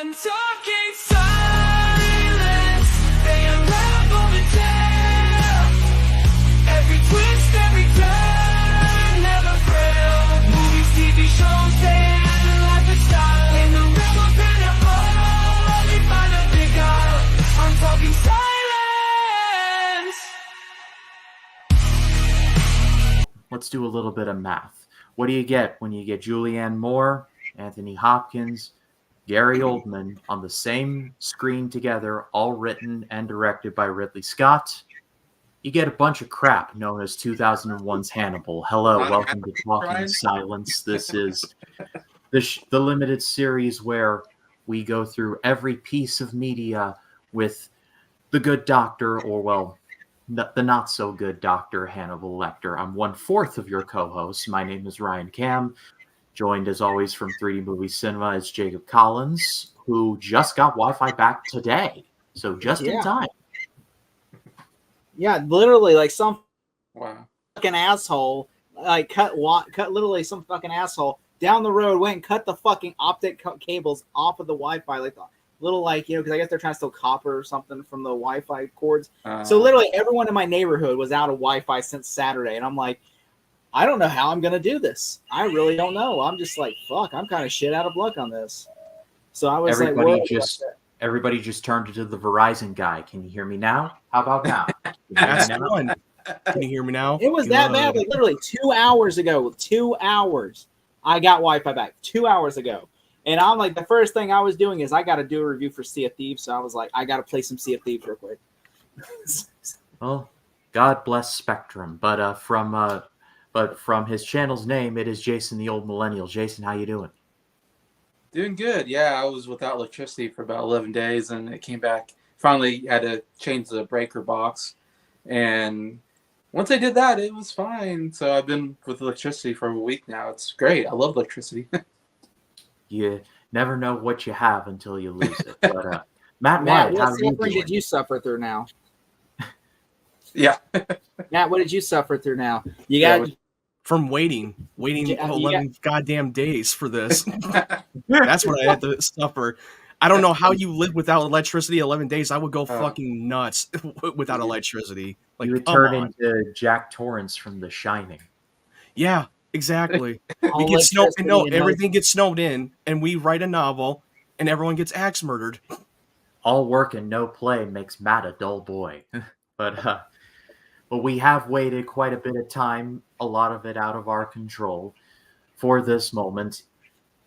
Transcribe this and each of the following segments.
Talking silence, they unravel the tale. Every twist, every turn, never fail. Movies, TV shows, and lifestyle. In the realm of Hannibal, they find a big eye. I'm talking silence. Let's do a little bit of math. What do you get when you get Julianne Moore, Anthony Hopkins, Gary Oldman on the same screen together, all written and directed by Ridley Scott? You get a bunch of crap known as 2001's Hannibal. Hello, welcome to Talking Silence. This is the limited series where we go through every piece of media with the good doctor, or well, the not so good Dr. Hannibal Lecter. I'm 1/4 of your co-host. My name is Ryan Cam. Joined, as always, from 3D Movie Cinema is Jacob Collins, who just got Wi-Fi back today. So just in time. Yeah, literally, like some fucking asshole, like cut literally some fucking asshole down the road, went and cut the fucking optic cables off of the Wi-Fi, like the little, like, you know, because I guess they're trying to steal copper or something from the Wi-Fi cords. So literally everyone in my neighborhood was out of Wi-Fi since Saturday, and I'm like, I don't know how I'm going to do this. I really don't know. I'm just like, fuck, I'm kind of shit out of luck on this. So I was everybody just turned to the Verizon guy. Can you hear me now? How about now? That's one. Can you hear me now? It was that bad. Like literally 2 hours ago, 2 hours, I got Wi-Fi back 2 hours ago. And I'm like, the first thing I was doing is I got to do a review for Sea of Thieves. So I was like, I got to play some Sea of Thieves real quick. Well, God bless Spectrum. But from his channel's name, it is Jason the Old Millennial. Jason, how you doing? Doing good. Yeah, I was without electricity for about 11 days, and it came back. Finally had to change the breaker box. And once I did that, it was fine. So I've been with electricity for a week now. It's great. I love electricity. You never know what you have until you lose it. But Matt, what how suffering did you suffer through now? Yeah. Matt, what did you suffer through now? You got from waiting 11 goddamn days for this. That's what I had to suffer. I don't know how you live without electricity 11 days. I would go fucking nuts without electricity. Like, you would turn into Jack Torrance from The Shining. Yeah, exactly. We get snowed. No, everything gets snowed in, and we write a novel, and everyone gets axe murdered. All work and no play makes Matt a dull boy. But we have waited quite a bit of time, a lot of it out of our control, for this moment.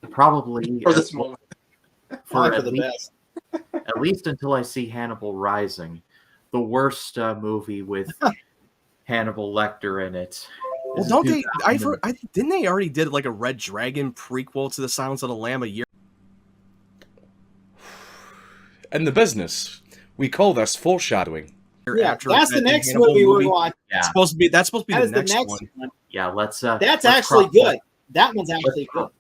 Probably for this moment. For at least until I see Hannibal Rising, the worst movie with Hannibal Lecter in it. Well, don't they? Didn't they already did like a Red Dragon prequel to The Silence of the Lamb a year? In the business, we call this foreshadowing. Yeah, that's the next movie we're watching. Yeah. That's supposed to be the next one. Yeah, let's. That's actually good. That one's actually good.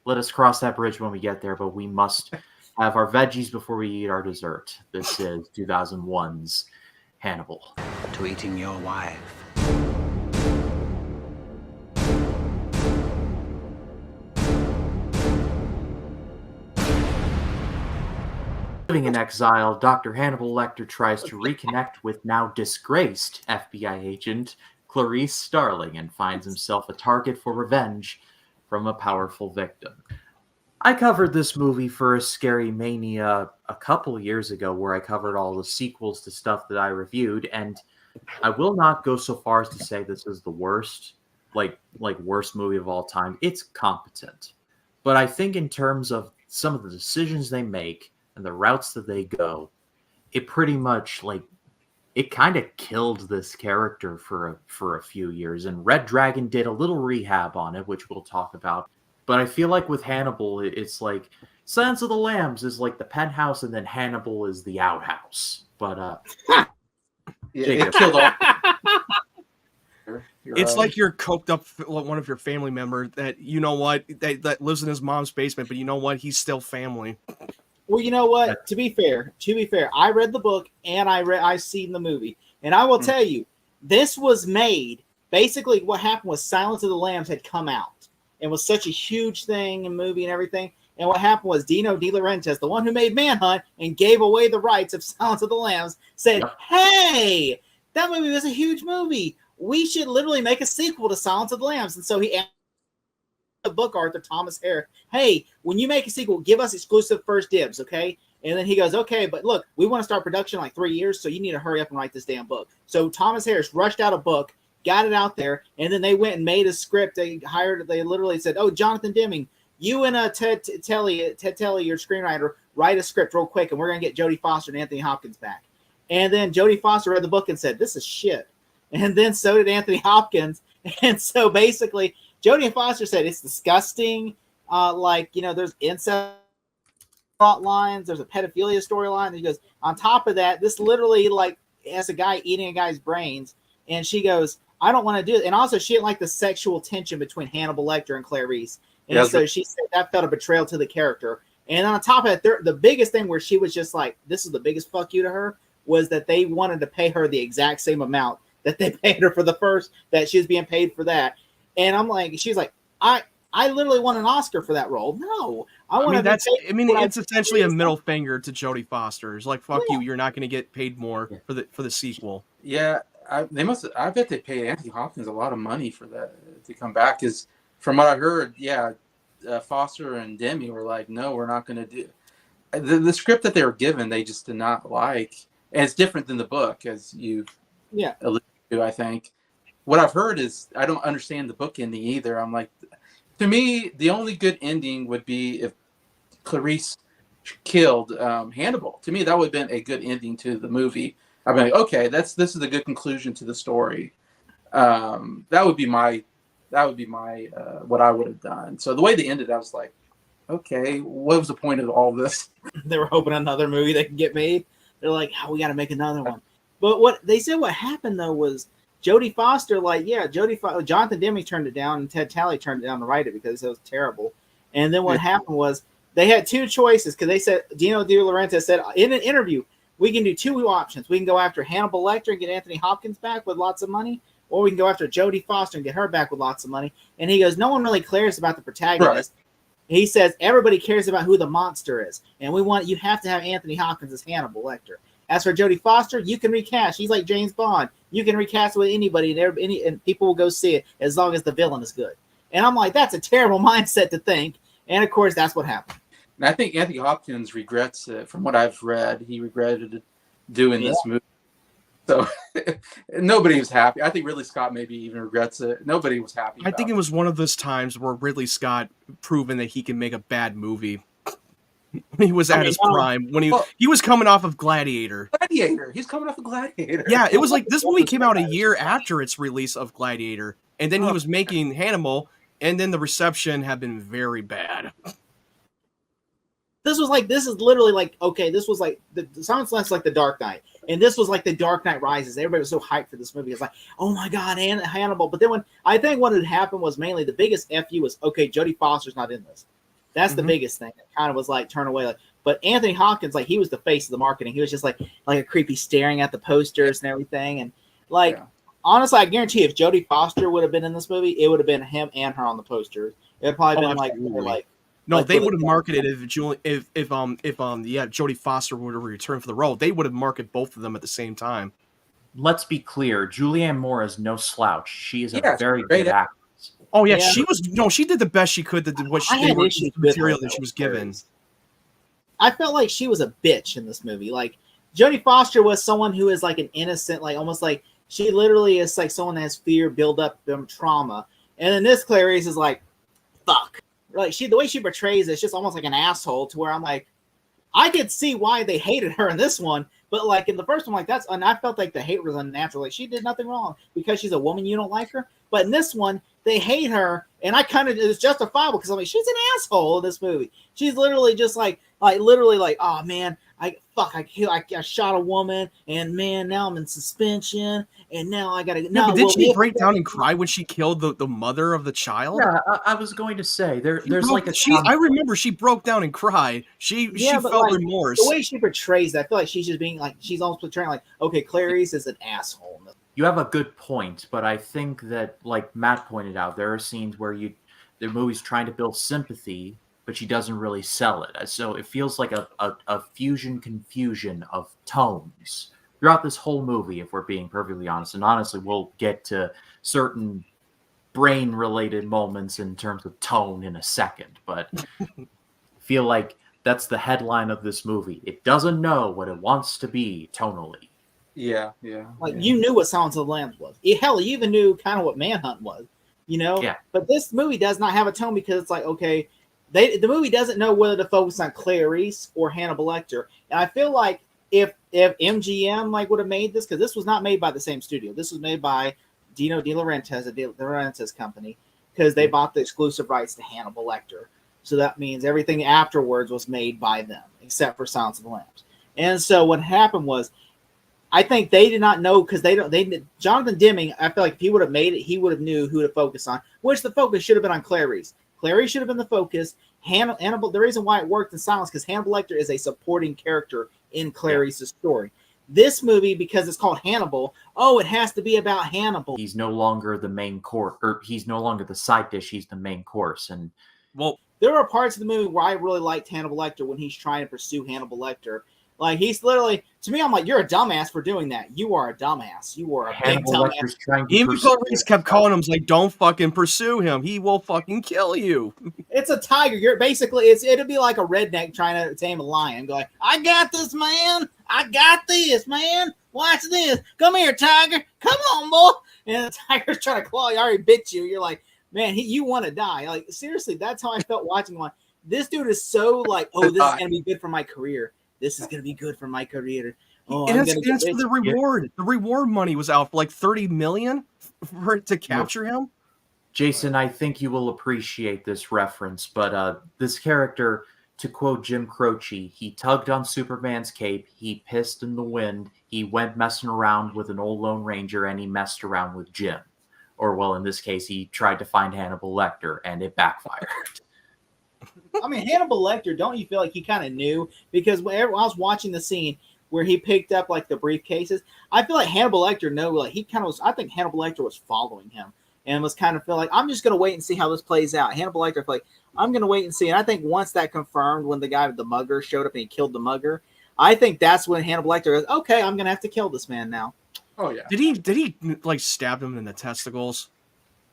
Let us cross that bridge when we get there, but we must have our veggies before we eat our dessert. This is 2001's Hannibal. To eating your wife. Living in exile, Dr. Hannibal Lecter tries to reconnect with now disgraced FBI agent Clarice Starling and finds himself a target for revenge from a powerful victim. I covered this movie for a Scary Mania a couple years ago where I covered all the sequels to stuff that I reviewed, and I will not go so far as to say this is the worst, like worst movie of all time. It's competent. But I think in terms of some of the decisions they make and the routes that they go, it pretty much it kind of killed this character for a few years. And Red Dragon did a little rehab on it, which we'll talk about. But I feel like with Hannibal, it's like Silence of the Lambs is like the penthouse, and then Hannibal is the outhouse. But it killed all. It's like you're coked up one of your family member that you know what that lives in his mom's basement, but you know what, he's still family. Well, you know what? To be fair, I read the book and I seen the movie, and I will tell you, this was made. Basically, what happened was Silence of the Lambs had come out and was such a huge thing and movie and everything, And what happened was Dino De Laurentiis, the one who made Manhunt and gave away the rights of Silence of the Lambs, said, "Hey, that movie was a huge movie. We should literally make a sequel to Silence of the Lambs." And so he asked the book author, Thomas Harris, "Hey, when you make a sequel, give us exclusive first dibs, okay?" And then he goes, "Okay, but look, we want to start production in like 3 years, so you need to hurry up and write this damn book." So Thomas Harris rushed out a book, got it out there, and then they went and made a script. They literally said, "Oh, Jonathan Demme, you and Ted Telly, your screenwriter, write a script real quick, and we're going to get Jodie Foster and Anthony Hopkins back." And then Jodie Foster read the book and said, "This is shit." And then so did Anthony Hopkins. And so basically, Jodie Foster said, "It's disgusting. There's incest plot lines. There's a pedophilia storyline." And he goes, "On top of that, this literally as a guy eating a guy's brains." And she goes, "I don't want to do it." And also, she didn't like the sexual tension between Hannibal Lecter and Clarice. And so she said that felt a betrayal to the character. And on top of that, the biggest thing where she was just like, this is the biggest fuck you to her, was that they wanted to pay her the exact same amount that they paid her for the first, that she was being paid for that. And I'm like, she's like, I literally won an Oscar for that role. No, it's essentially a middle finger to Jodie Foster. It's like, fuck you, you're not going to get paid more for the sequel. Yeah, I bet they paid Anthony Hopkins a lot of money for that to come back. Because from what I heard, Foster and Demme were like, "No, we're not going to do." The script that they were given, they just did not like, and it's different than the book, as you've alluded to, I think. What I've heard is I don't understand the book ending either. I'm like, to me, the only good ending would be if Clarice killed Hannibal. To me, that would have been a good ending to the movie. I'd be like, okay, this is a good conclusion to the story. That would be my what I would have done. So the way they ended, I was like, okay, what was the point of all this? They were hoping another movie they could get made. They're like, "Oh, we got to make another one." But what they said, what happened though, was Jodie Foster, Jonathan Demme turned it down, and Ted Talley turned it down to write it because it was terrible. And then what happened was they had two choices, because they said, Dino De Laurentiis said in an interview, "We can do two options. We can go after Hannibal Lecter and get Anthony Hopkins back with lots of money, or we can go after Jodie Foster and get her back with lots of money." And he goes, "No one really cares about the protagonist." Right. He says, "Everybody cares about who the monster is, and you have to have Anthony Hopkins as Hannibal Lecter. As for Jodie Foster, you can recast. She's like James Bond. You can recast with anybody, and people will go see it as long as the villain is good." And I'm like, that's a terrible mindset to think. And of course, that's what happened. And I think Anthony Hopkins regrets it. From what I've read, he regretted doing this movie. So nobody was happy. I think Ridley Scott maybe even regrets it. Nobody was happy. I think it was one of those times where Ridley Scott proven that he can make a bad movie. He was at his prime when he was coming off of Gladiator. He's coming off of Gladiator. Yeah, it was like this movie came out a year after its release of Gladiator, and then he was making Hannibal, and then the reception had been very bad. This is literally like, okay, this was like the Silence Less like the Dark Knight, and this was like the Dark Knight Rises. Everybody was so hyped for this movie. It's like, oh my god, Hannibal. But then what had happened was mainly the biggest FU was, okay, Jodie Foster's not in this. That's the biggest thing that kind of was like turn away. But Anthony Hopkins, like, he was the face of the marketing. He was just like a creepy staring at the posters and everything. And honestly, I guarantee if Jodie Foster would have been in this movie, it would have been him and her on the posters. It would probably been like. No, they would have marketed if Jodie Foster would have returned for the role. They would have marketed both of them at the same time. Let's be clear, Julianne Moore is no slouch. She is a very good actress. Oh yeah, she did the best she could. The material that she was given. I felt like she was a bitch in this movie. Like, Jodie Foster was someone who is like an innocent, like almost like she literally is like someone that has fear, build up trauma. And then this Clarice is like, fuck. Like, the way she portrays it's just almost like an asshole, to where I'm like, I could see why they hated her in this one, but like in the first one, like and I felt like the hate was unnatural. Like, she did nothing wrong because she's a woman, you don't like her. But in this one, they hate her, and it's justifiable because I'm like, she's an asshole in this movie. She's literally just like oh man, I shot a woman, and man, now I'm in suspension, and now I gotta. No, but did she break down and cry when she killed the mother of the child? Yeah, I was going to say there's like a. I remember she broke down and cried. She felt remorse. The way she portrays that, I feel like she's just being like, she's almost portraying like, okay, Clarice is an asshole. You have a good point, but I think that, like Matt pointed out, there are scenes where the movie's trying to build sympathy but she doesn't really sell it. So it feels like a fusion confusion of tones throughout this whole movie, if we're being perfectly honest. And honestly, we'll get to certain brain-related moments in terms of tone in a second, but I feel like that's the headline of this movie. It doesn't know what it wants to be tonally. Yeah. Like, you knew what Silence of the Lambs was. Hell, you even knew kind of what Manhunt was, you know? Yeah. But this movie does not have a tone because it's like, okay, the movie doesn't know whether to focus on Clarice or Hannibal Lecter. And I feel like if MGM like would have made this, because this was not made by the same studio. This was made by Dino De Laurentiis, the De Laurentiis company, because they bought the exclusive rights to Hannibal Lecter. So that means everything afterwards was made by them, except for Silence of the Lambs. And so what happened was, I think they did not know, because Jonathan Demme, I feel like if he would have made it, he would have knew who to focus on, which the focus should have been on Clarice. Clarice should have been the focus. Hannibal, the reason why it worked in silence, because Hannibal Lecter is a supporting character in Clarice's story. This movie, because it's called Hannibal, it has to be about Hannibal. He's no longer the main course, or he's no longer the side dish, he's the main course. And Well, there are parts of the movie where I really liked Hannibal Lecter when he's trying to pursue Hannibal Lecter. Like, he's literally, to me, I'm like, you're a dumbass for doing that. You are a dumbass. You are a big Hannibal dumbass. Lecter's trying to even pursue Clarice kept calling him, like, don't fucking pursue him. He will fucking kill you. It's a tiger. You're basically, it'd be like a redneck trying to tame a lion. Going, I got this, man. I got this, man. Watch this. Come here, tiger. Come on, boy. And the tiger's trying to claw you. I already bit you. You're like, man, you want to die. Like, seriously, that's how I felt watching one. This dude is so like, this is going to be good for my career. This is going to be good for my career. And it's for the reward. The reward money was out for like $30 million for it to capture him. Jason, I think you will appreciate this reference, but this character, to quote Jim Croce, he tugged on Superman's cape, he pissed in the wind, he went messing around with an old Lone Ranger, and he messed around with Jim. Or, well, in this case, he tried to find Hannibal Lecter, and it backfired. I mean, Hannibal Lecter, don't you feel like he kind of knew? Because whenever I was watching the scene where he picked up like the briefcases, I feel like Hannibal Lecter he kind of was. I think Hannibal Lecter was following him and was kind of feel like, I'm just going to wait and see how this plays out. Hannibal Lecter, like, I'm going to wait and see. And I think once that confirmed, when the guy with the mugger showed up and he killed the mugger, I think that's when Hannibal Lecter goes, okay, I'm going to have to kill this man now. Oh yeah. Did he like stab him in the testicles?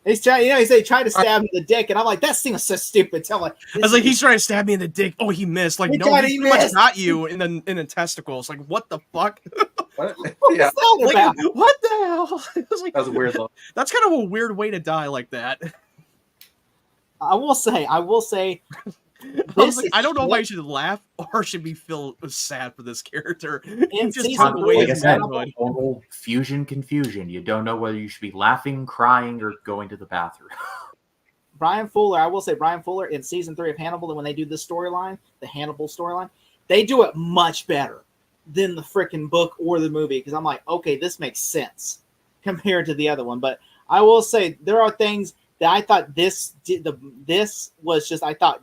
He's trying, he said he tried to stab him in the dick, and I'm like, that seems so stupid. Tell like, I was like, he's trying to stab me in the dick. Oh, he missed. Like, no, he pretty much got you in the testicles. Like, what the fuck? What? What's Yeah. that about? Like, what the hell? I was like, That was a weird look. That's kind of a weird way to die like that. I will say, I don't know if I should laugh or should be feel sad for this character. In Just season took away three, Like I his said, manhood. total fusion confusion. You don't know whether you should be laughing, crying, or going to the bathroom. Brian Fuller, I will say Brian Fuller in season 3 of Hannibal, when they do this storyline, the Hannibal storyline, they do it much better than the freaking book or the movie. Because I'm like, okay, this makes sense compared to the other one. But I will say there are things that I thought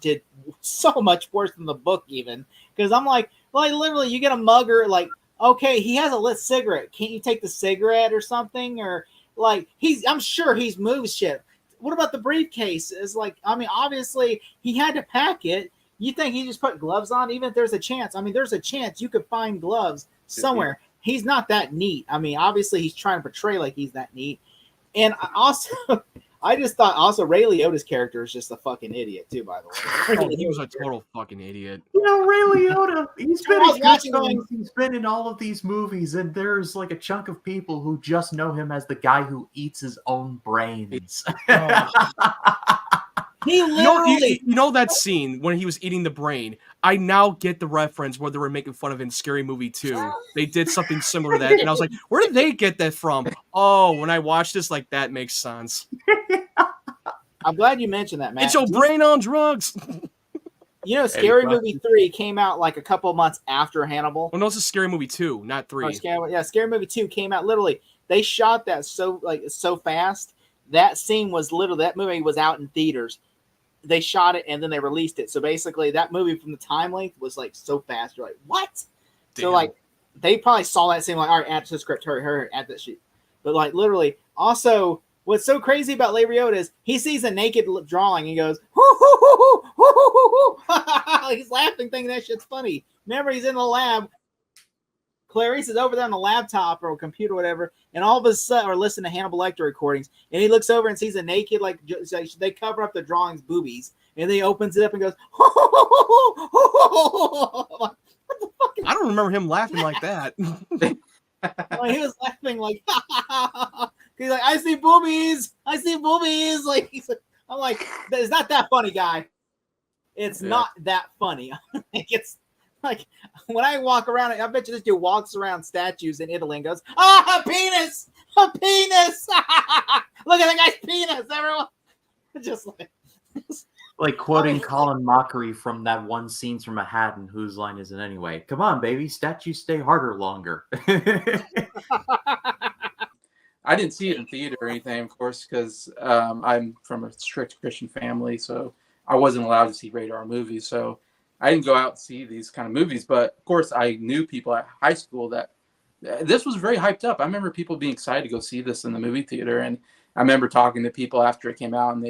did so much worse than the book even. Because I'm like literally, you get a mugger, like, okay, he has a lit cigarette. Can't you take the cigarette or something? Or like I'm sure he's moved shit. What about the briefcase? It's like, I mean, obviously he had to pack it. You think he just put gloves on? Even if there's a chance. I mean, there's a chance you could find gloves somewhere. He's not that neat. I mean, obviously he's trying to portray like he's that neat. And I just thought also Ray Liotta's character is just a fucking idiot too, by the way. Oh, he was a total fucking idiot. You know, Ray Liotta, he's been I was in watching Goodfellas, he's been in all of these movies, and there's like a chunk of people who just know him as the guy who eats his own brains. He literally, You know that scene when he was eating the brain? I now get the reference where they were making fun of in Scary Movie 2. They did something similar to that, and I was like, where did they get that from? Oh, when I watched this, like, that makes sense. I'm glad you mentioned that, Matt. It's your brain on drugs. You know, Scary Movie 3 came out like a couple of months after Hannibal. Well, no, it's a Scary Movie 2, not 3. Scary Movie 2 came out literally. They shot that so fast. That scene was literally, that movie was out in theaters. They shot it and then they released it. So basically, that movie from the time length was like so fast. You're like, what? Damn. So like, they probably saw that scene like, all right, add to the script, hurry, add that shit. But like, literally, also, what's so crazy about Ray Liotta is he sees a naked drawing and he goes, hoo, hoo, hoo, hoo, He's laughing, thinking that shit's funny. Remember, he's in the lab. Clarice is over there on the laptop or computer, or whatever, and all of a sudden, or listen to Hannibal Lecter recordings, and he looks over and sees a naked, like they cover up the drawing's boobies, and then he opens it up and goes, like, I don't remember him laughing like that. like, he was laughing like, he's like, I see boobies. Like, I'm like, it's not that funny, guy. It's not that funny. It's like when I walk around, I bet you this dude walks around statues in Italy and goes, a penis, a penis. Look at the guy's penis, everyone. Just like quoting Colin Mockery from that one Scenes from Manhattan, whose line is it anyway? Come on, baby, statues stay harder longer. I didn't see it in theater or anything, of course, because I'm from a strict Christian family, so I wasn't allowed to see rated R movies. So I didn't go out and see these kind of movies. But of course, I knew people at high school that this was very hyped up. I remember people being excited to go see this in the movie theater, and I remember talking to people after it came out, and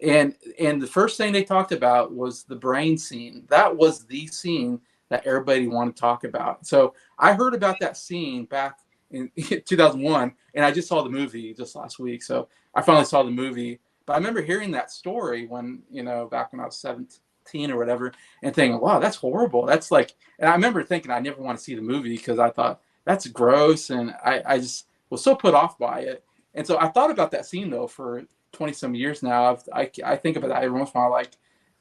the first thing they talked about was the brain scene. That was the scene that everybody wanted to talk about. So I heard about that scene back in 2001, and I just saw the movie just last week. So I finally saw the movie. But I remember hearing that story when, back when I was 17 or whatever, and thinking, wow, that's horrible. That's like, and I remember thinking I never want to see the movie because I thought that's gross, and I just was so put off by it. And so I thought about that scene though for 20 some years now. I think about that every once in a while, like,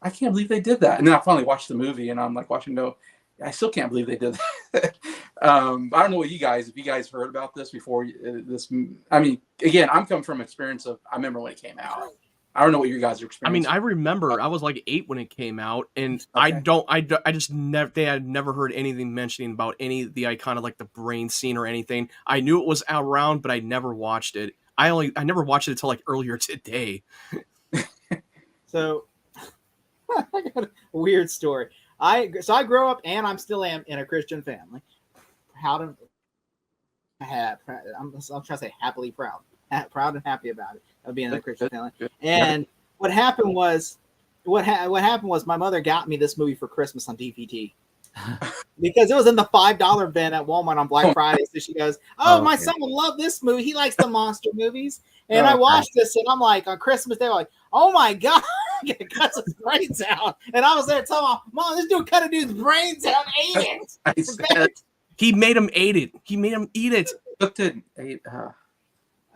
I can't believe they did that. And then I finally watched the movie, and I'm like watching, no, I still can't believe they did that. I don't know what if you guys heard about this before this. I mean, again, I'm coming from experience of, I remember when it came out. I don't know what you guys are experiencing. I mean, I remember I was like 8 when it came out, and Okay. I just never, they had never heard anything mentioning about any of the icon of like the brain scene or anything. I knew it was around, but I never watched it. I never watched it until like earlier today. So I got a weird story. I grew up, and I'm still am in a Christian family. I'm trying to say happily proud and happy about it of being in a Christian family. And what happened was my mother got me this movie for Christmas on DVD because it was in the $5 bin at Walmart on Black Friday. So she goes, my son will love this movie. He likes the monster movies. And I watched this, and I'm like, on Christmas Day, I'm like, oh my God, he cuts his brains out. And I was there telling my mom, this dude cut a dude's brains out and ate it. He made him eat it. He made him eat it.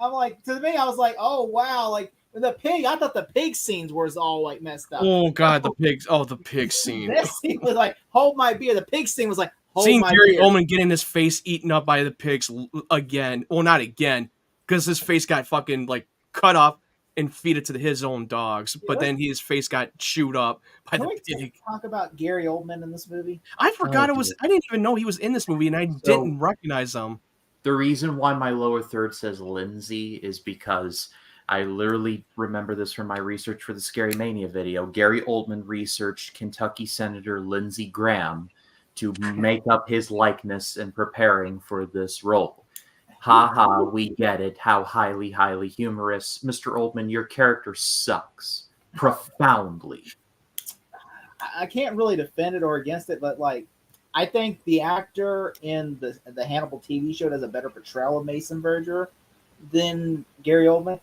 I'm like, to me, I was like, oh wow, like the pig. I thought the pig scenes was all like messed up. Oh God, the pigs. Oh, the pig scene. This scene was like, hold my beer. The pig scene was like, hold seeing my Gary beer. Oldman getting his face eaten up by the pigs again. Well, not again, because his face got fucking like cut off and feed it to his own dogs. But then his face got chewed up by the pig. Talk about Gary Oldman in this movie. I forgot it was. I didn't even know he was in this movie, and I didn't recognize him. The reason why my lower third says Lindsay is because I literally remember this from my research for the Scary Mania video. Gary Oldman researched Kentucky Senator Lindsey Graham to make up his likeness in preparing for this role. Ha ha, we get it. How highly, highly humorous. Mr. Oldman, your character sucks. Profoundly. I can't really defend it or against it, but like, I think the actor in the Hannibal TV show does a better portrayal of Mason Verger than Gary Oldman.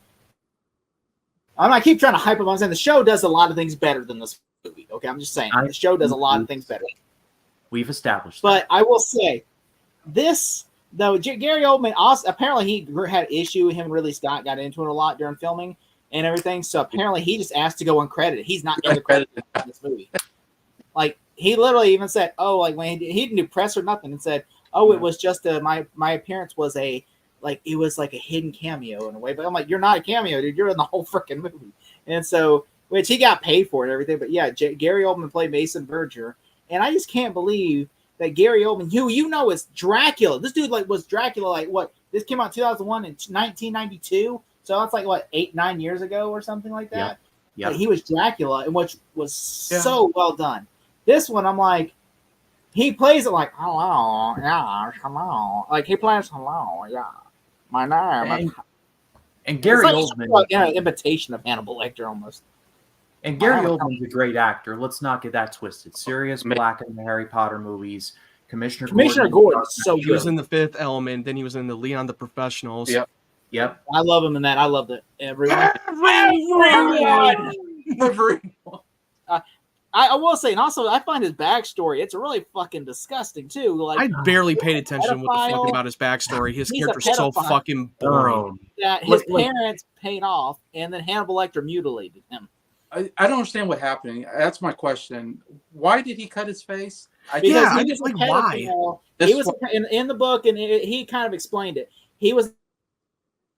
I keep trying to hype him. I'm saying the show does a lot of things better than this movie. Okay, I'm just saying the show does a lot of things better. We've established that. But I will say this, though, Gary Oldman also, apparently he had issue. Him and Ridley Scott got into it a lot during filming and everything. So apparently he just asked to go uncredited. He's not in the credits in this movie. Like, he literally even said, like when he didn't do press or nothing, and said, it was just my appearance was it was like a hidden cameo in a way. But I'm like, you're not a cameo, dude. You're in the whole freaking movie. And so, which he got paid for and everything. But yeah, Gary Oldman played Mason Verger. And I just can't believe that Gary Oldman, you know, is Dracula. This dude was Dracula, what? This came out in 2001 and 1992. So that's 8-9 years ago or something like that. Yeah. He was Dracula, and which was so well done. This one, I'm like, he plays it like, hello, yeah, hello. Like, he plays, hello, yeah, my name. And Gary Oldman. It's like an imitation of Hannibal Lecter almost. And Gary Oldman's a great actor. Let's not get that twisted. Sirius Black in the Harry Potter movies. Commissioner Gordon is so He was good. in The Fifth Element. Then he was in the Leon the Professionals. Yep. Yep. I love him in that. I loved it. Everyone. I will say, and also I find his backstory, it's really fucking disgusting too. Like I barely paid attention to what the fuck pedophile. about his backstory. His He's a character's so pedophile. fucking boring. Oh, that his Look. parents paid off, and then Hannibal Lecter mutilated him. I don't understand what happened. That's my question. Why did he cut his face? Because Yeah, he I was just a like, pedophile. why? He was in the book, and he kind of explained it. He was a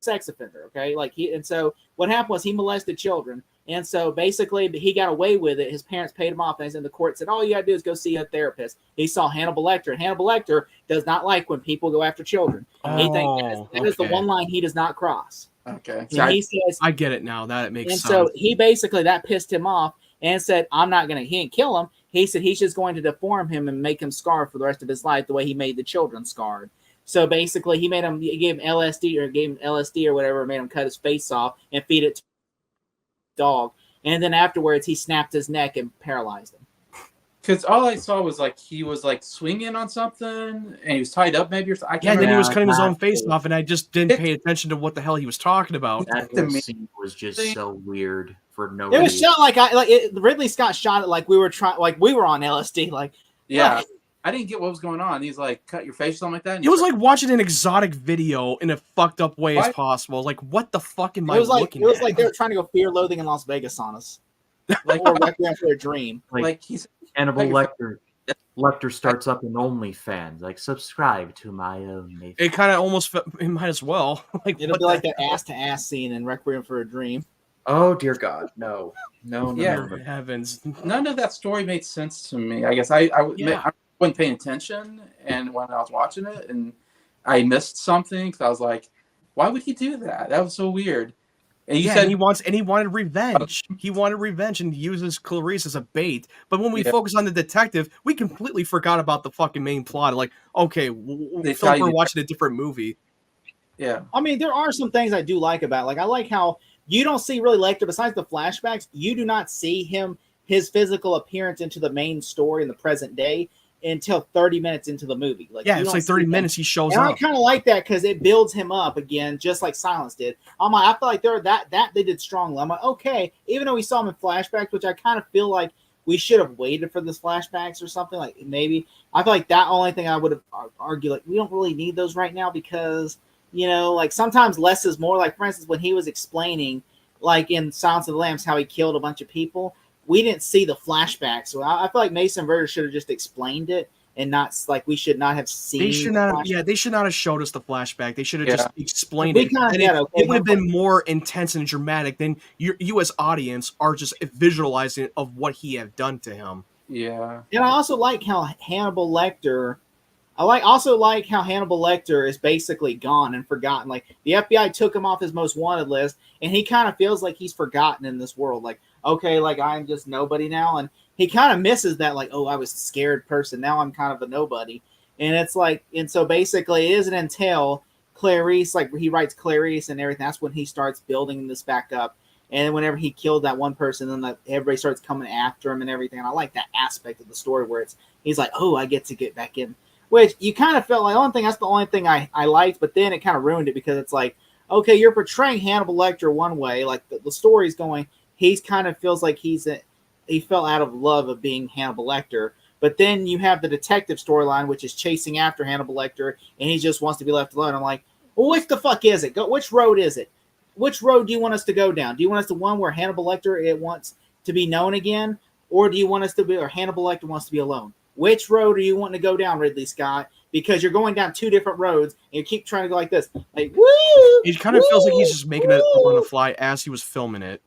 sex offender, okay? And so what happened was he molested children, and so basically he got away with it. His parents paid him off, and in the court said, "All you gotta do is go see a therapist." He saw Hannibal Lecter, and Hannibal Lecter does not like when people go after children. He thinks that is the one line he does not cross. Okay. And he says, I get it now. That makes and sense. so he basically that pissed him off and said, he didn't kill him. He said he's just going to deform him and make him scarred for the rest of his life the way he made the children scarred. So basically he gave him LSD or whatever, made him cut his face off and feed it to the dog. And then afterwards he snapped his neck and paralyzed him. Because all I saw was like he was like swinging on something and he was tied up maybe or something. I can't Yeah, then he was cutting his own exactly. face off, and I just didn't pay attention to what the hell he was talking about. that To whole me- scene was just so weird for no It was reason. shot Ridley Scott shot it like we were on LSD. Like, Yeah. I didn't get what was going on. He's like, cut your face or something like that. And It was like watching an exotic video in a fucked up way as What? possible. Like, what the fuck am I it was looking at? like they were trying to go Fear, Loathing in Las Vegas on us. like, Or Requiem for a Dream. like he's Hannibal Lecter starts up in OnlyFans. Like, subscribe to my OnlyFans. It kind of almost it might as well. Like, It'll what be like the that ass to ass scene in Requiem for a Dream. Oh dear God, no. No. Yeah. heavens. none of that story made sense to me. I guess I wasn't paying attention, and when I was watching it, and I missed something because I was like, "Why would he do that? That was so weird." And you said he wanted revenge. He wanted revenge and uses Clarice as a bait. But when we Yeah. focus on the detective, we completely forgot about the fucking main plot. Like, okay, They feel tell like we're you- watching a different movie. yeah, I mean, there are some things I do like about it. Like, I like how you don't see really Lecter, besides the flashbacks, you do not see his physical appearance into the main story in the present day until 30 minutes into the movie. Like, Yeah, you it's don't like see 30 him. minutes he shows And I up. kind of like that because it builds him up again, just like Silence did. I feel like that they did strongly. I'm like, okay, even though we saw him in flashbacks, which I kind of feel like we should have waited for this flashbacks or something. Like, maybe I feel like that only thing I would have argued, like, we don't really need those right now because, like sometimes less is more. Like, for instance, when he was explaining, like in Silence of the Lambs, how he killed a bunch of people, we didn't see the flashbacks. So I feel like Mason Verger should have just explained it. And not like we should not have seen. They should not. Yeah, they should not have showed us the flashback. They should have just explained We it. kinda- And yeah, okay, it would have been more intense and dramatic than you as audience are just visualizing of what he had done to him. yeah. And I also like how Hannibal Lecter. Also like how Hannibal Lecter is basically gone and forgotten. Like, the FBI took him off his most wanted list, and he kind of feels like he's forgotten in this world. Like, okay, like I'm just nobody now, and he kind of misses that. Like, oh, I was a scared person. Now I'm kind of a nobody. And it's like, and so basically, it isn't until Clarice, like he writes Clarice and everything, that's when he starts building this back up. And then whenever he killed that one person, then everybody starts coming after him and everything. And I like that aspect of the story where he's like, oh, I get to get back in. Which you kind of felt like, that's the only thing I liked, but then it kind of ruined it because it's like, okay, you're portraying Hannibal Lecter one way, like the story's going, he's kind of feels like he fell out of love of being Hannibal Lecter. But then you have the detective storyline, which is chasing after Hannibal Lecter, and he just wants to be left alone. I'm like, well, which the fuck is it? Which road is it? Which road do you want us to go down? Do you want us to one where Hannibal Lecter wants to be known again, or do you want us to be, or Hannibal Lecter wants to be alone? Which road are you wanting to go down, Ridley Scott? Because you're going down two different roads, and you keep trying to go like this, like woo. It kind of feels like he's just making it up on the fly as he was filming it.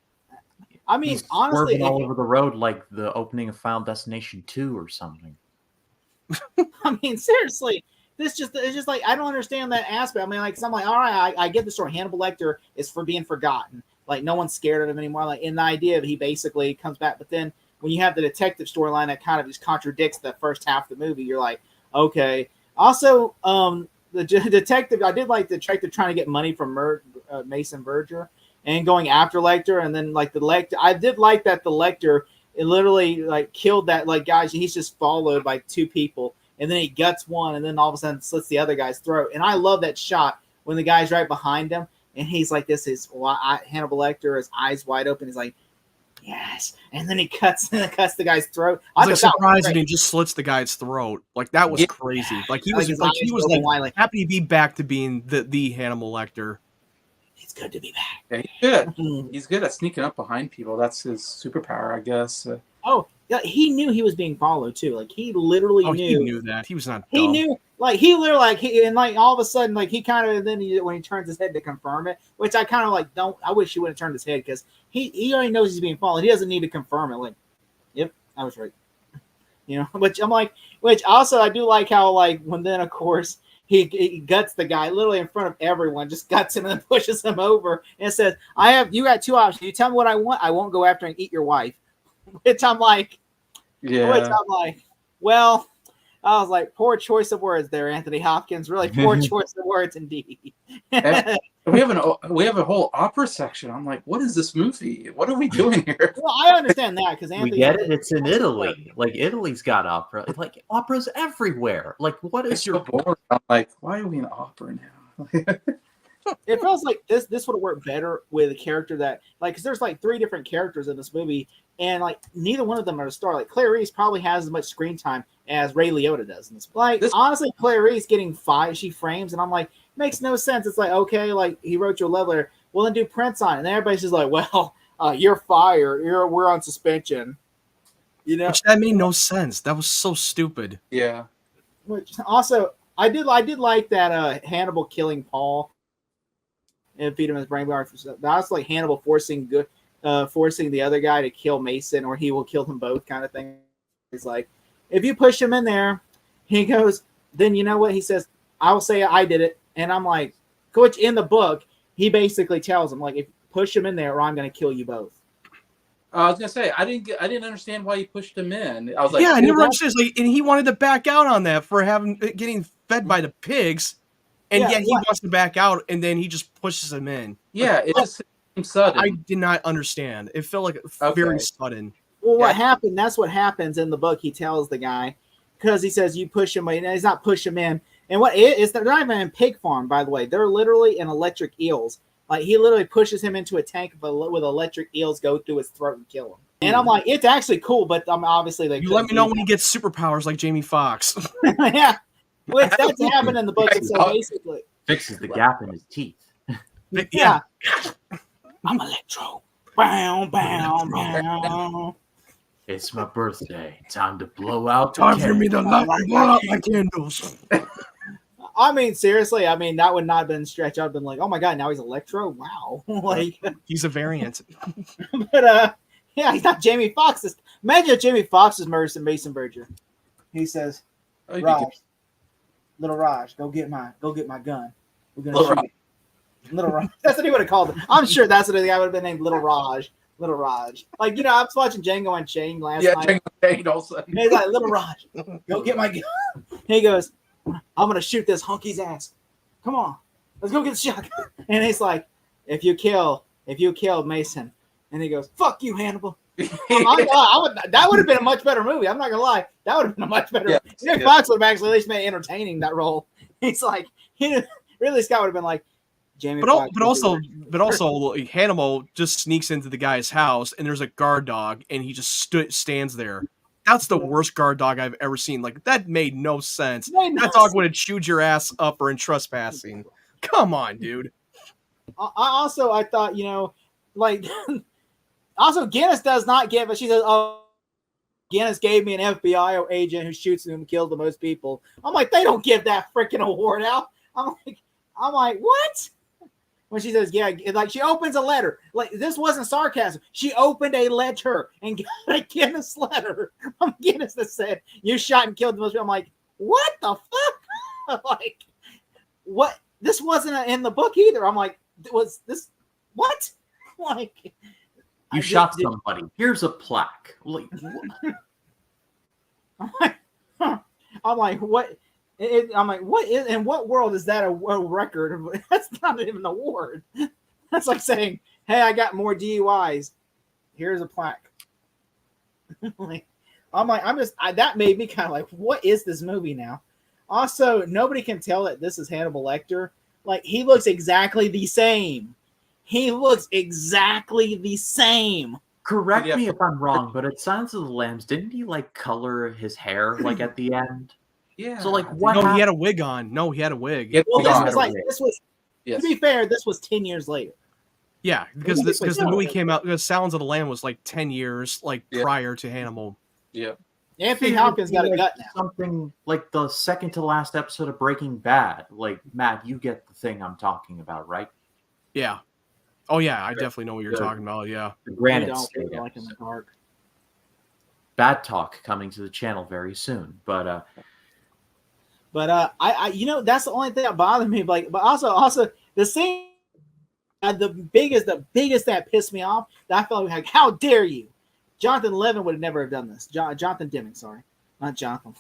I mean, He's honestly, swerving all over the road like the opening of Final Destination 2 or something. I mean, seriously, it's just like I don't understand that aspect. I mean, like, so I'm like, all right, I get the story. Hannibal Lecter is for being forgotten. Like, no one's scared of him anymore. Like, in the idea of he basically comes back, but then when you have the detective storyline that kind of just contradicts the first half of the movie, you're like, okay. Also, the detective, I did like the detective trying to get money from Mason Verger, and going after Lecter, and then like the Lecter. I did like that the Lecter it literally like killed that like guy. He's just followed by 2 people, and then he guts one, and then all of a sudden slits the other guy's throat. And I love that shot when the guy's right behind him, and he's like, "This is Hannibal Lecter." His eyes wide open. He's like, "Yes," and then he cuts the guy's throat. I was like surprised and he just slits the guy's throat. Like that was crazy. Like he was like happy to be back to being the Hannibal Lecter. It's good to be back. Yeah, he's good. He's good at sneaking up behind people. That's his superpower, I guess. Oh, yeah, he knew he was being followed too. Like he literally knew. He knew that. He was not. He dumb. knew. Like he literally and like all of a sudden like he kind of then when he turns his head to confirm it, which I kind of like don't. I wish he wouldn't have turned his head because he already knows he's being followed. He doesn't need to confirm it. Like, yep, I was right. You know, which I'm like, which also I do like how like when then of course. He guts the guy literally in front of everyone, just guts him and then pushes him over and says, you got 2 options. You tell me what I want. I won't go after and eat your wife. Which I'm like, well, I was like, poor choice of words there, Anthony Hopkins. Really poor choice of words indeed. We have a whole opera section. I'm like, what is this movie? What are we doing here? Well, I understand that because Anthony. We get it. It's in Italy. Like Italy's got opera. Like opera's everywhere. Like what is your? Bored. I'm like, why are we in opera now? It feels like this would have worked better with a character that like because there's like 3 different characters in this movie and like neither one of them are a star. Like Clarice probably has as much screen time as Ray Liotta does in this. Honestly, Clarice getting 5 she frames and I'm like makes no sense. It's like okay, like he wrote you a love letter. Well then do Prince on it. And everybody's just like, well, you're fired. We're on suspension. You know, which that made no sense. That was so stupid. Yeah. Which also I did like that Hannibal killing Paul. And feed him his brain bar. That's like Hannibal forcing the other guy to kill Mason, or he will kill them both, kind of thing. He's like, if you push him in there, he goes. Then you know what he says? I will say I did it, and I'm like, which in the book he basically tells him like, if push him in there, or I'm going to kill you both. I was gonna say I didn't understand why he pushed him in. I was like, yeah, I never understood. Like, and he wanted to back out on that for getting fed by the pigs. And yet he wants to back out, and then he just pushes him in. Yeah, it just seemed sudden. I did not understand. It felt like very sudden. Well, what happened? That's what happens in the book. He tells the guy because he says you push him, and he's not push him in. And what it is, they're not even in pig farm, by the way. They're literally in electric eels. Like he literally pushes him into a tank with electric eels go through his throat and kill him. And I'm like, it's actually cool, but obviously they. You let me know when he gets superpowers like Jamie Foxx. Yeah. Which that's happened in the book. So basically, fixes the gap in his teeth. Yeah. I'm Electro. Bow, bow, bow. It's my birthday. Time to blow out. Time for me to blow out my candles. I mean, seriously. I mean, that would not have been stretched. I've been like, oh my god, now he's Electro. Wow. Like he's a variant. But yeah, he's not Jamie Foxx. Imagine if Jamie Foxx is Mason Berger. He says, Raj, little Raj, go get my gun. We're gonna shoot it. Little Raj. That's what he would have called him. I'm sure that's what the guy would have been named, Little Raj. Little Raj. Like, you know, I was watching Django Unchained last night. Yeah, Django Unchained also. And he's like, Little Raj, go get my gun. He goes, I'm gonna shoot this hunky's ass. Come on, let's go get the shotgun. And he's like, if you kill Mason, and he goes, fuck you, Hannibal. That would have been a much better movie. I'm not gonna lie, that would have been a much better. Nick Fox would have actually at least made entertaining that role. He's like, Ridley Scott would have been like, Jamie. But also, Hannibal just sneaks into the guy's house, and there's a guard dog, and he just stands there. That's the worst guard dog I've ever seen. Like that made no sense. That dog would have chewed your ass up for trespassing. Come on, dude. I thought, you know, like. Also, Guinness does not give it. She says, "Oh, Guinness gave me an FBI agent who shoots and kills the most people." I'm like, they don't give that freaking award out. I'm like, what? When she says, yeah, like she opens a letter. Like this wasn't sarcasm. She opened a letter and got a Guinness letter from Guinness that said, "You shot and killed the most people." I'm like, what the fuck? Like, what? This wasn't in the book either. I'm like, was this what? Like. You shot somebody. Here's a plaque. Like, I'm like, what? I'm like, what in what world is that a record? That's not even an award. That's like saying hey, I got more DUIs. Here's a plaque. That made me kind of like, what is this movie now? Also, nobody can tell that this is Hannibal Lecter. Like, he looks exactly the same. He looks exactly the same. Correct me if I'm wrong, but at Silence of the Lambs, didn't he like color his hair like at the end? Yeah. So like what? No, he had a wig on. No, he had a wig. Yeah, Well, hold this on. was Yes. to be fair, this was 10 years later. Yeah, because Maybe it's the like- movie came out. Because Silence of the Lamb was like 10 years Yeah. prior to Hannibal. Yeah. Anthony It would Hopkins be got a like gut now. something like the second to last episode of Breaking Bad. Like, Matt, you get the thing I'm talking about, right? Yeah. Oh yeah, I definitely know what you're Good. talking about. Yeah. The We Granite don't State really like in the episode. dark. Bad talk coming to the channel very soon. But I you know, that's the only thing that bothered me. Like, but also the scene, the biggest that pissed me off. That I felt like, how dare you? Jonathan Levin would have never have done this. Jonathan Demming, sorry, not Jonathan.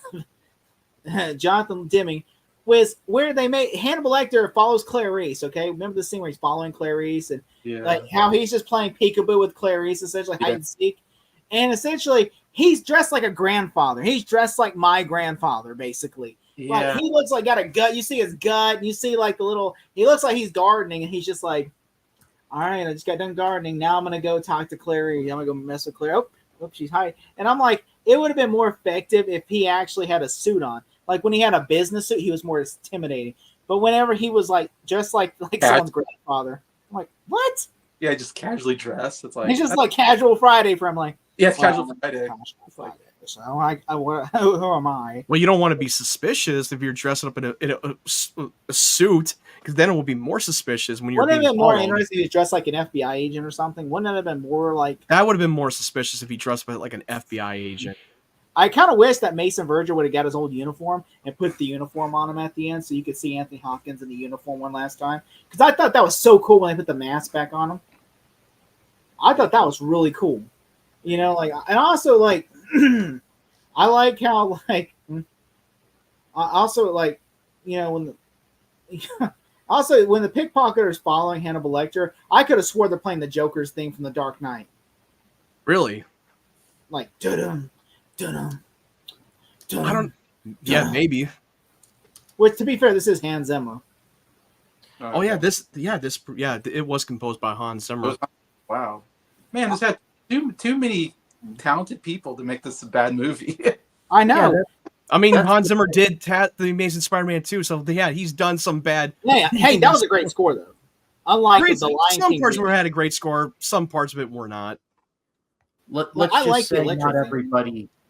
Jonathan Demming was where they made Hannibal Lecter follows Clarice. Okay, remember the scene where he's following Clarice and Yeah. like how he's just playing peekaboo with Clarice, essentially Yeah. hide and seek, and essentially he's dressed like a grandfather. He's dressed like my grandfather, basically. Like Yeah. he looks like got a gut. You see his gut, and you see like the little. He looks like he's gardening, and he's just like, "All right, I just got done gardening. Now I'm gonna go talk to Clary. I'm gonna go mess with Clary. Oh, she's hiding." And I'm like, it would have been more effective if he actually had a suit on. Like when he had a business suit, he was more intimidating. But whenever he was like just like someone's grandfather, I'm like, what? Yeah, just casually dressed. It's like He's just like casual Friday for him. Like, yeah, it's well, casual Friday. casual Friday. So who am I? Well, you don't want to be suspicious if you're dressing up in a suit, because then it will be more suspicious when you're Wouldn't it being have been more followed. interesting if he dressed like an FBI agent or something? Wouldn't it have been more like? That would have been more suspicious if he dressed like an FBI agent. I kind of wish that Mason Verger would have got his old uniform and put the uniform on him at the end, so you could see Anthony Hopkins in the uniform one last time. Because I thought that was so cool when they put the mask back on him. I thought that was really cool. You know, like, and also like, I like how like, I also like, you know, when the also when the pickpocketer is following Hannibal Lecter, I could have swore they're playing the Joker's theme from The Dark Knight, Really? like dun dun. I don't. Yeah, maybe. Which, to be fair, this is Hans Zimmer. Oh yeah, it was composed by Hans Zimmer. Wow, man, this had too many talented people to make this a bad movie. I know. Yeah, I mean, That's Hans the Zimmer did the Amazing Spider-Man 2, so yeah, he's done some bad. Hey, that was a great score though. Unlike Great, the Lion some King parts remake. had a great score, some parts of it were not. let's I just like the say electro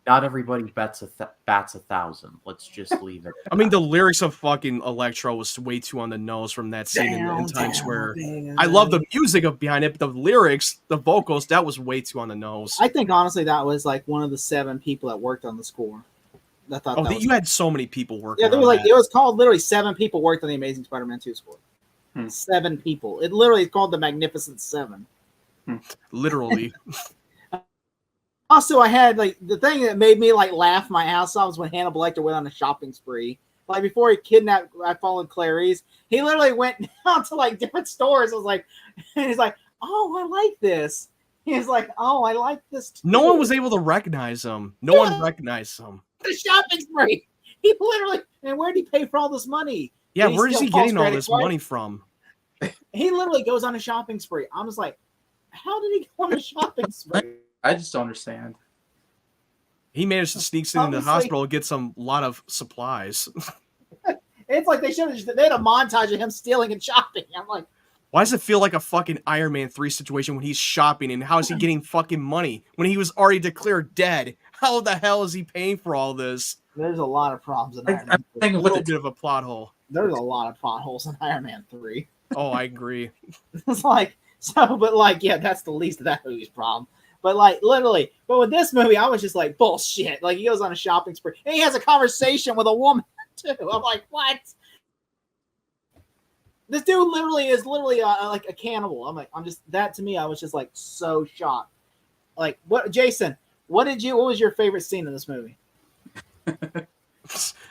not everybody bats 1,000. Let's just leave it. I mean, the lyrics of fucking Electro was way too on the nose from that scene in Times Square. I love the music behind it, but the lyrics, the vocals, that was way too on the nose. I think honestly that was like one of the 7 people that worked on the score. I thought that was, you had so many people working. yeah, there on were like that. it was called literally 7 people worked on the Amazing Spider-Man 2 score. 7 people. It literally is called the Magnificent 7. Literally. Also, I had like the thing that made me like laugh my ass off was when Hannibal Lecter went on a shopping spree. Like before he kidnapped, I followed Clarice. He literally went down to like different stores. I was like, and he's like, "Oh, I like this." He's like, "Oh, I like this." Too. No one was able to recognize him. No one recognized him. The shopping spree. He literally, and where did he pay for all this money? Yeah, Did he where is steal he Paul's getting all credit this card? money from? He literally goes on a shopping spree. I was like, how did he go on a shopping spree? I just don't understand. He managed to sneak into the Obviously- hospital and get some lot of supplies. It's like they should have they had a montage of him stealing and shopping. I'm like, Why does it feel like a fucking Iron Man 3 situation when he's shopping, and how is he getting fucking money when he was already declared dead? How the hell is he paying for all this? there's a lot of problems in Iron Man I'm 3. A thinking little with bit of a plot hole. There's a lot of potholes in Iron Man 3. Oh, I agree. It's like, so, but like, yeah, that's the least of that movie's problem. But like, literally, but with this movie, I was just like, bullshit. Like, he goes on a shopping spree and he has a conversation with a woman too. I'm like, what? This dude literally is like a cannibal. I'm like, that to me, I was just like so shocked. Like, what, Jason? What was your favorite scene in this movie?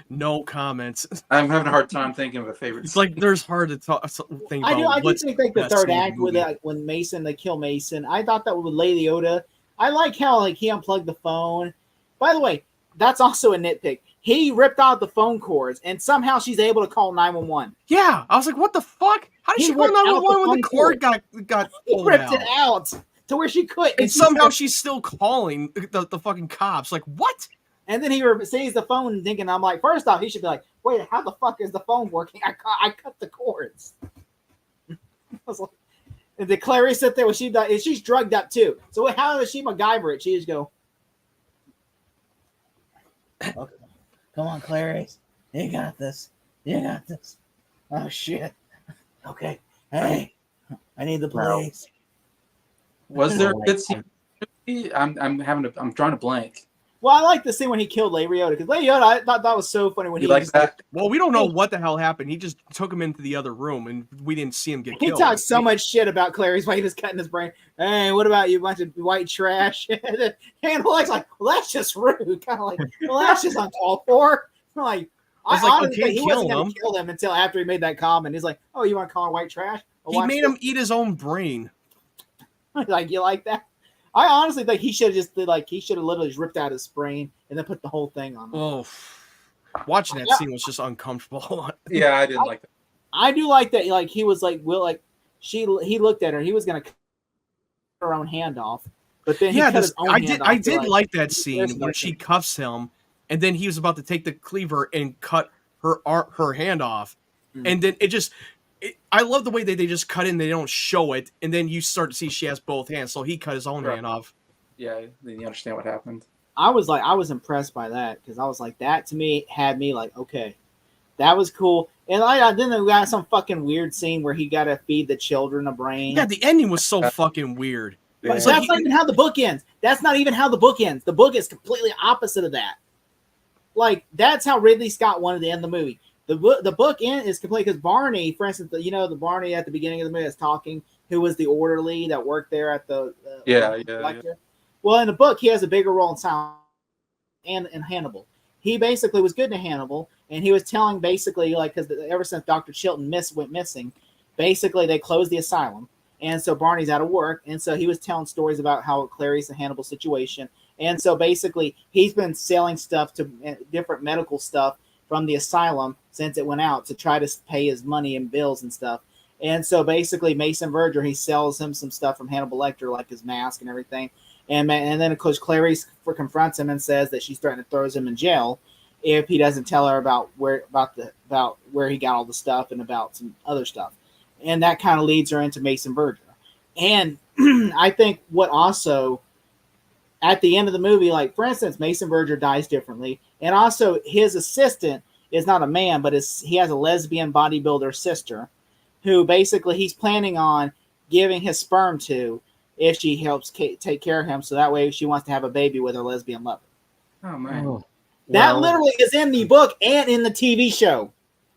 No comments. I'm having a hard time thinking of a favorite. It's like there's hard to think about. I do what's think like the best third scene in act the with movie. when Mason they kill Mason. I thought that with Lady Yoda. I like how like he unplugged the phone. By the way, that's also a nitpick. He ripped out the phone cords, and somehow she's able to call 911. Yeah, I was like, what the fuck? How did He she call ripped out 911 when the the phone cord got He pulled ripped out? it out to where she couldn't. And somehow she's still calling the fucking cops. Like, what? And then he sees the phone and thinking, I'm like, first off, he should be like, wait, how the fuck is the phone working? I cut the cords. I was like, and the Clarice sit there when she's drugged up too. So how does she MacGyver it? She just go, okay, come on, Clarice, you got this. You got this. Oh shit. Okay, hey, I need the police. Was there a good scene? I'm drawing a blank. Well, I like the scene when he killed Lady Yoda because Lady Yoda, I thought that was so funny when You he like just, that? Well, we don't know what the hell happened. He just took him into the other room, and we didn't see him get He killed. talked so much shit about Clarice while he was cutting his brain. Hey, what about you, bunch of white trash? And Hannibal's like, well, that's just rude. Kind of like, well, that's just uncalled for. I'm like, I was I like, honestly, okay, he wasn't kill going him. to kill him until after he made that comment. He's like, oh, you want to call him white trash? Well, He watch made him eat his own brain. this. Like, you like that? I honestly think he should have just he should have literally just ripped out his brain and then put the whole thing on him. Oh, watching that scene was just uncomfortable. Yeah, I didn't like that. I do like that. Like he was like, he looked at her. He was gonna cut her own hand off, but then he cut his own hand off. I did like that scene there's where nothing. she cuffs him, and then he was about to take the cleaver and cut her hand off, and then I love the way they just cut in. They don't show it, and then you start to see she has both hands. So he cut his own hand off. Yeah, then you understand what happened. I was impressed by that because I was like, that to me had me like, okay, that was cool. And then we got some fucking weird scene where he got to feed the children a brain. Yeah, the ending was so fucking weird. But It's that's like not even how the book ends. That's not even how the book ends. The book is completely opposite of that. Like that's how Ridley Scott wanted to end the movie. The book end is complete because Barney, for instance, the Barney at the beginning of the movie is talking, who was the orderly that worked there at the Yeah. Well, in the book, he has a bigger role in Silent and in Hannibal. He basically was good to Hannibal, and he was telling basically like because ever since Dr. Chilton went missing, basically they closed the asylum, and so Barney's out of work, and so he was telling stories about how Clarice and Hannibal's situation, and so basically he's been selling stuff to different medical stuff from the asylum since it went out to try to pay his money and bills and stuff. And so basically Mason Verger, he sells him some stuff from Hannibal Lecter, like his mask and everything. And then of course Clarice confronts him and says that she's threatened to throw him in jail if he doesn't tell her about where he got all the stuff and about some other stuff. And that kind of leads her into Mason Verger. And I think what also at the end of the movie, like for instance, Mason Verger dies differently, and also his assistant is not a man, but he has a lesbian bodybuilder sister, who basically he's planning on giving his sperm to if she helps take care of him, so that way she wants to have a baby with her lesbian lover. Oh man, That literally is in the book and in the TV show.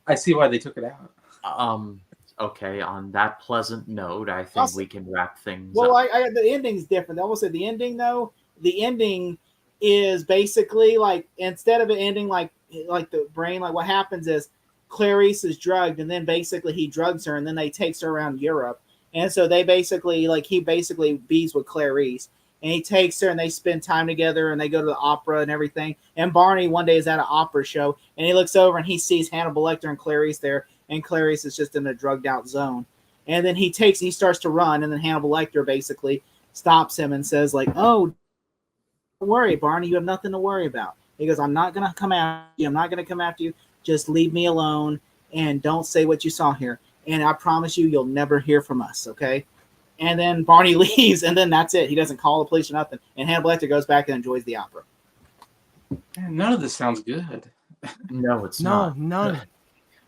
I see why they took it out. Okay, on that pleasant note, I think we can wrap things Well, up. the ending's different. I will say the ending though. The ending is basically like instead of it ending like the brain, like what happens is Clarice is drugged, and then basically he drugs her, and then they takes her around Europe, and so they basically he basically bees with Clarice, and he takes her, and they spend time together, and they go to the opera and everything. And Barney one day is at an opera show, and he looks over and he sees Hannibal Lecter and Clarice there, and Clarice is just in a drugged out zone, and then he starts to run, and then Hannibal Lecter basically stops him and says like, "Oh, don't worry, Barney, you have nothing to worry about." He goes, I'm not going to come after you. I'm not going to come after you. Just leave me alone and don't say what you saw here. And I promise you, you'll never hear from us, okay? And then Barney leaves, and then that's it. He doesn't call the police or nothing. And Hannibal Lecter goes back and enjoys the opera. Man, none of this sounds good. No, it's not. No.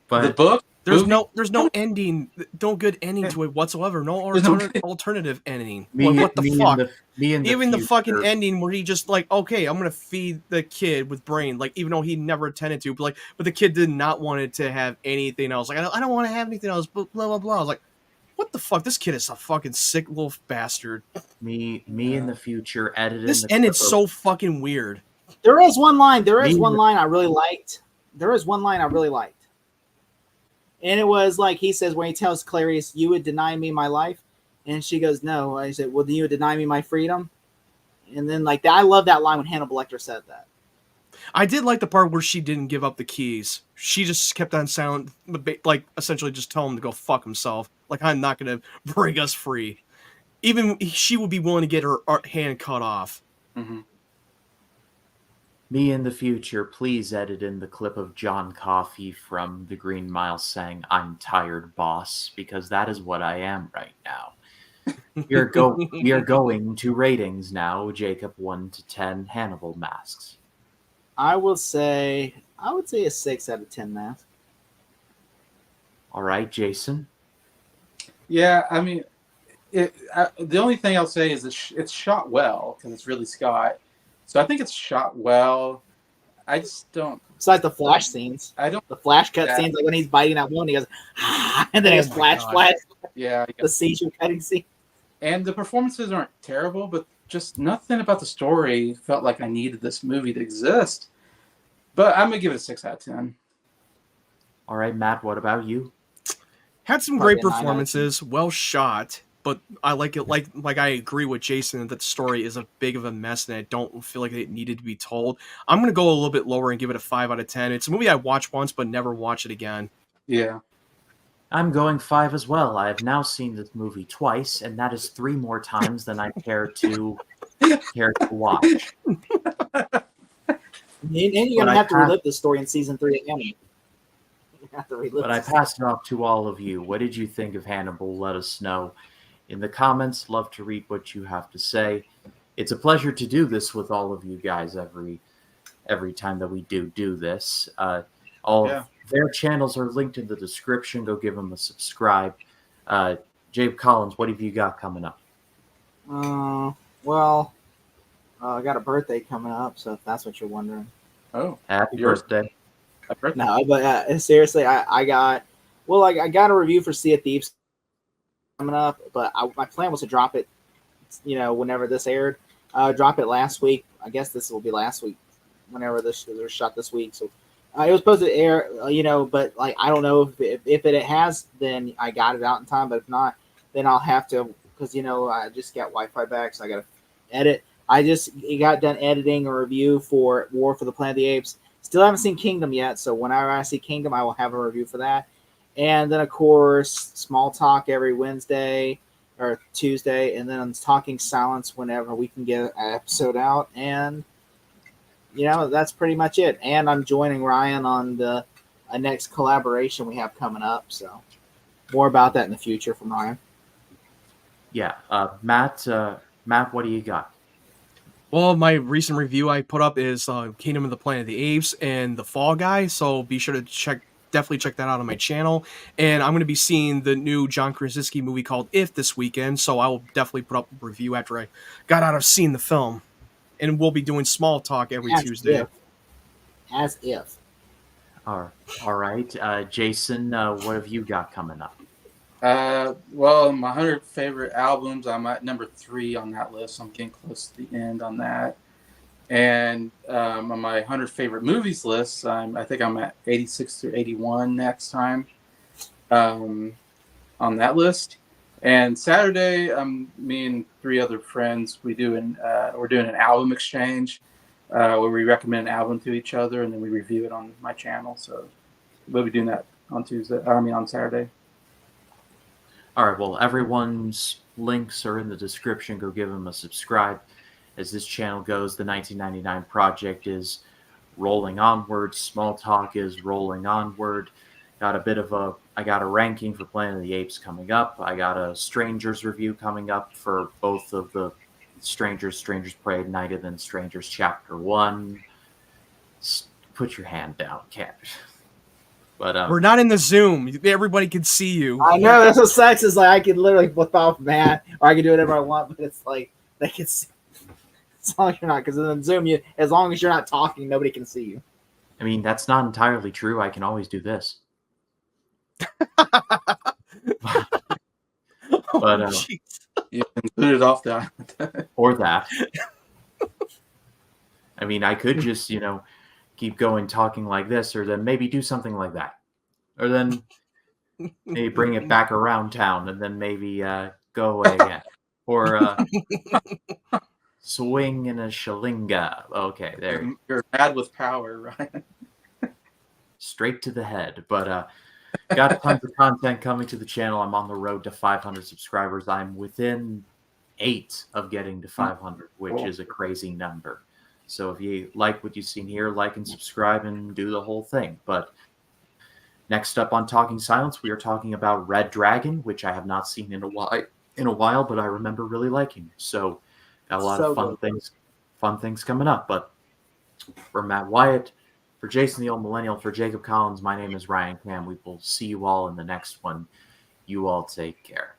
But The book, There's movie? no ending, no good ending to it whatsoever. No There's no- alternative ending. me, What the me fuck? and the Even the future- fucking ending where he just like, okay, I'm gonna feed the kid with brain, like even though he never intended to, but the kid did not want it to have anything else. Like I don't want to have anything else. Blah blah blah. I was like, what the fuck? This kid is a fucking sick little bastard. Me in the future edited. This ended so fucking weird. There is one line. I really liked there was one line I really liked, and it was like he says when he tells Clarice, "You would deny me my life," and she goes, "No." I said, "Well, then you would deny me my freedom." And then like that, I love that line when Hannibal Lecter said that. I did like the part where she didn't give up the keys. She just kept on silent, like essentially just tell him to go fuck himself. Like, I'm not going to break us free. Even she would be willing to get her hand cut off. Mm-hmm. Me in the future, please edit in the clip of John Coffey from The Green Mile saying, "I'm tired, boss," because that is what I am right now. We are going to ratings now, Jacob, 1 to 10 Hannibal masks. I would say a 6 out of 10 mask. All right, Jason. Yeah, I mean, the only thing I'll say is it's shot well because it's Ridley Scott. So I think it's shot well. I just don't. Besides the flash scenes, the flash cut scenes, like when he's biting that one, he goes, ah, and then it's flash. Yeah, the seizure cutting scene. And the performances aren't terrible, but just nothing about the story felt like I needed this movie to exist. But I'm gonna give it a 6 out of 10. All right, Matt. What about you? Had some great performances, well shot, but I like it. Like I agree with Jason that the story is a big of a mess, and I don't feel like it needed to be told. I'm gonna go a little bit lower and give it a 5 out of 10. It's a movie I watched once, but never watch it again. Yeah. I'm going 5 as well. I have now seen this movie twice, and that is 3 more times than I care to watch. And you're gonna have to relive this story in season 3 again. But I pass it off to all of you. What did you think of Hannibal? Let us know in the comments. Love to read what you have to say. It's a pleasure to do this with all of you guys every time that we do this. All of their channels are linked in the description. Go give them a subscribe. Jabe Collins, what have you got coming up? Well, I got a birthday coming up, so if that's what you're wondering. Oh, happy birthday! No, but seriously, I got a review for Sea of Thieves coming up, but my plan was to drop it, whenever this aired. Drop it last week. I guess this will be last week, whenever this was shot this week. So it was supposed to air, but like I don't know if it has, then I got it out in time. But if not, then I'll have to, because I just got Wi-Fi back, so I got to edit. I just got done editing a review for War for the Planet of the Apes. Still haven't seen Kingdom yet, so whenever I see Kingdom, I will have a review for that. And then, of course, Small Talk every Wednesday or Tuesday, and then Talking Silence whenever we can get an episode out. And, that's pretty much it. And I'm joining Ryan on the next collaboration we have coming up, so more about that in the future from Ryan. Yeah. Matt, what do you got? Well, my recent review I put up is Kingdom of the Planet of the Apes and The Fall Guy, so be sure to definitely check that out on my channel. And I'm going to be seeing the new John Krasinski movie called If this weekend, so I will definitely put up a review after I got out of seeing the film. And we'll be doing Small Talk every Tuesday. As if. All right. Jason, what have you got coming up? Well, my 100 favorite albums, I'm at number 3 on that list. So I'm getting close to the end on that. And on my 100 favorite movies list, I think I'm at 86 through 81 next time on that list. And Saturday, me and 3 other friends, we're doing an album exchange where we recommend an album to each other, and then we review it on my channel. So we'll be doing that on Saturday. All right, well, everyone's links are in the description. Go give them a subscribe. As this channel goes, the 1999 Project is rolling onward. Small Talk is rolling onward. I got a ranking for Planet of the Apes coming up. I got a Strangers review coming up for both of the Strangers Prey Ignited and Strangers Chapter 1. Put your hand down, cat. But we're not in the Zoom. Everybody can see you. I know, that's what sucks. Is like I can literally flip off Matt, or I can do whatever I want, but it's like they can see. As long as you're not, because in the Zoom, as long as you're not talking, nobody can see you. I mean, that's not entirely true. I can always do this. But you can put it off that. or that. I mean, I could just, keep going talking like this, or then maybe do something like that, or then maybe bring it back around town, and then maybe go away again, or swing in a shalinga. Okay, there, You're mad with power, right? straight to the head. But got tons of content coming to the channel. I'm on the road to 500 subscribers. I'm within 8 of getting to 500, which is a crazy number. So if you like what you've seen here, like and subscribe and do the whole thing. But next up on Talking Silence, we are talking about Red Dragon, which I have not seen in a while, but I remember really liking. So got a lot of fun things coming up. But for Matt Wyatt, for Jason the Old Millennial, for Jacob Collins, my name is Ryan Cam. We will see you all in the next one. You all take care.